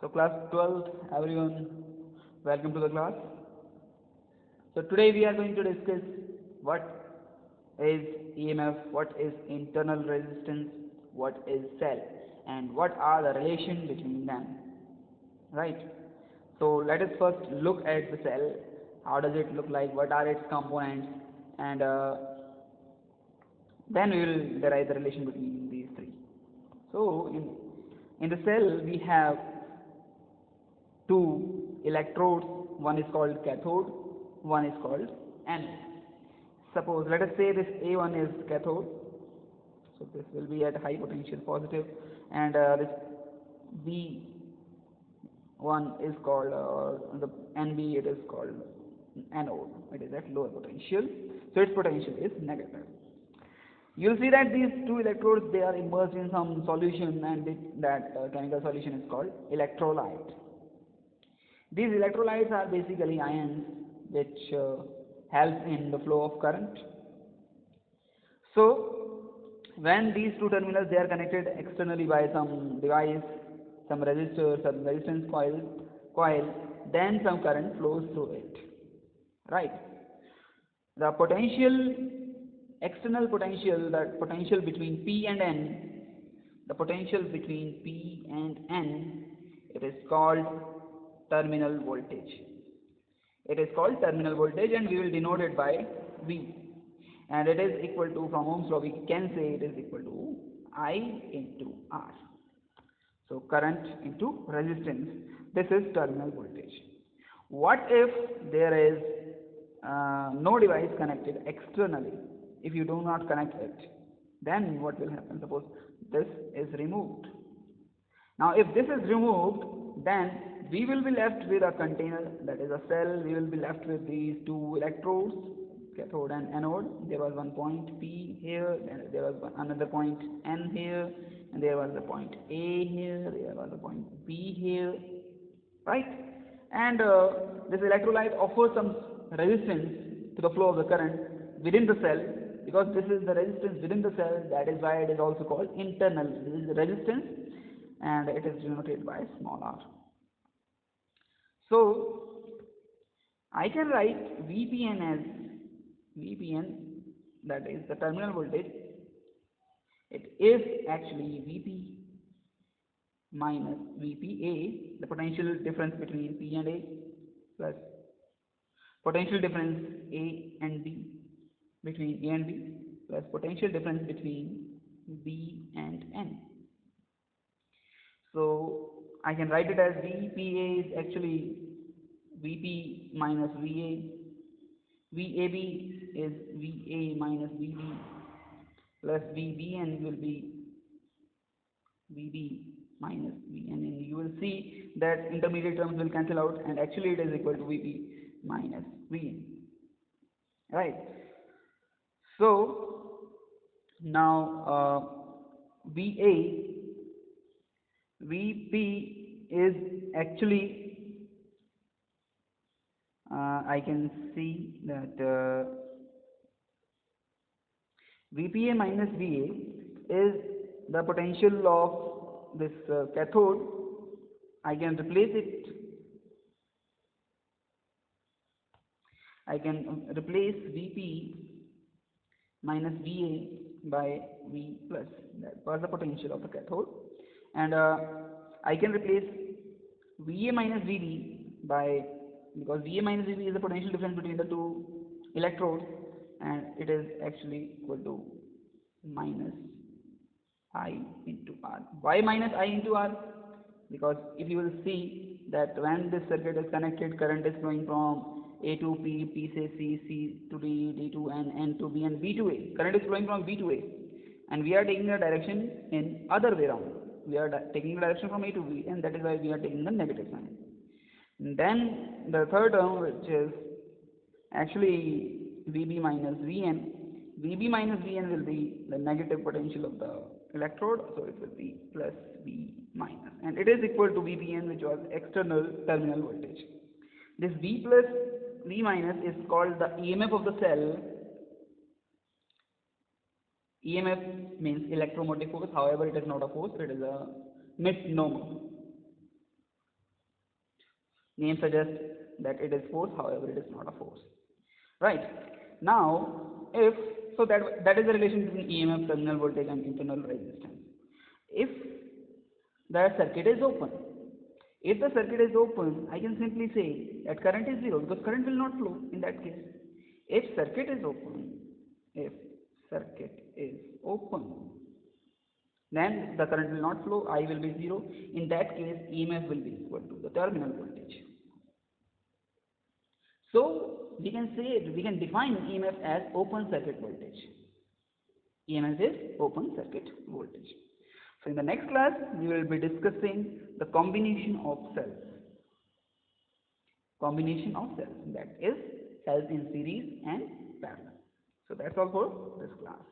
So class 12, everyone, welcome to the class. So today we are going to discuss what is EMF, what is internal resistance, what is cell, and what are the relation between them. Right? So let us first look at the cell. How does it look like? What are its components? And then we will derive the relation between these three. So in the cell we have two electrodes. One is called cathode, one is called anode. Suppose let us say this A1 is cathode, so this will be at high potential positive, and this B1 is called the NB, it is called anode. It is at lower potential, so its potential is negative. You'll see that these two electrodes, they are immersed in some solution, and that chemical solution is called electrolyte. These electrolytes are basically ions which help in the flow of current. So when these two terminals, they are connected externally by some device, some resistor, some resistance coil, then some current flows through it. Right? The potential, external potential, that potential between P and N, the potential between P and N, it is called terminal voltage. It is called terminal voltage, and we will denote it by V. And it is equal to, from Ohm's law, we can say it is equal to I into R. So current into resistance. This is terminal voltage. What if there is no device connected externally? If you do not connect it, then what will happen? Suppose this is removed. Now if this is removed, then we will be left with a container, that is a cell. We will be left with these two electrodes, cathode and anode. There was one point P here, and there was another point N here, and there was a point A here, there was a point B here, right? And this electrolyte offers some resistance to the flow of the current within the cell, because this is the resistance within the cell. That is why it is also called internal. This is the resistance, and it is denoted by small r. So I can write VPN as VPN, that is the terminal voltage. It is actually VP minus VPA, the potential difference between P and A, plus potential difference A and B, between A and B, plus potential difference between B and N. So I can write it as VPA is actually VP minus VA, VAB is VA minus VB, plus VBN will be VB minus VN, and you will see that intermediate terms will cancel out, and actually it is equal to VP minus VN. Right? So now VP is actually, I can see that VPA minus VA is the potential of this cathode. I can replace it. I can replace VP minus VA by V plus. That was the potential of the cathode. And I can replace VA minus VB by, because VA minus VB is the potential difference between the two electrodes, and it is actually equal to minus I into R. Why minus I into R? Because if you will see that when this circuit is connected, current is flowing from A to P, P to C, C to D, D to N, N to B, and B to A. Current is flowing from B to A, and we are taking the direction in other way around. We are taking the direction from A to B, and that is why we are taking the negative sign. And then the third term, which is actually VB minus VN. VB minus VN will be the negative potential of the electrode, so it will be plus V minus, and it is equal to VPN, which was external terminal voltage. This V plus V minus is called the EMF of the cell. EMF means electromotive force, however it is not a force, it is a misnomer. Name suggests that it is force, however it is not a force. Right. Now, if so that is the relation between EMF, terminal voltage and internal resistance. If the circuit is open, if the circuit is open, I can simply say that current is zero because current will not flow in that case. If circuit is open, if circuit is open, then the current will not flow, I will be zero. In that case, EMF will be equal to the terminal voltage. So we can say, we can define EMF as open circuit voltage. EMF is open circuit voltage. So in the next class, we will be discussing the combination of cells. Combination of cells, that is cells in series and parallel. So that's all for this class.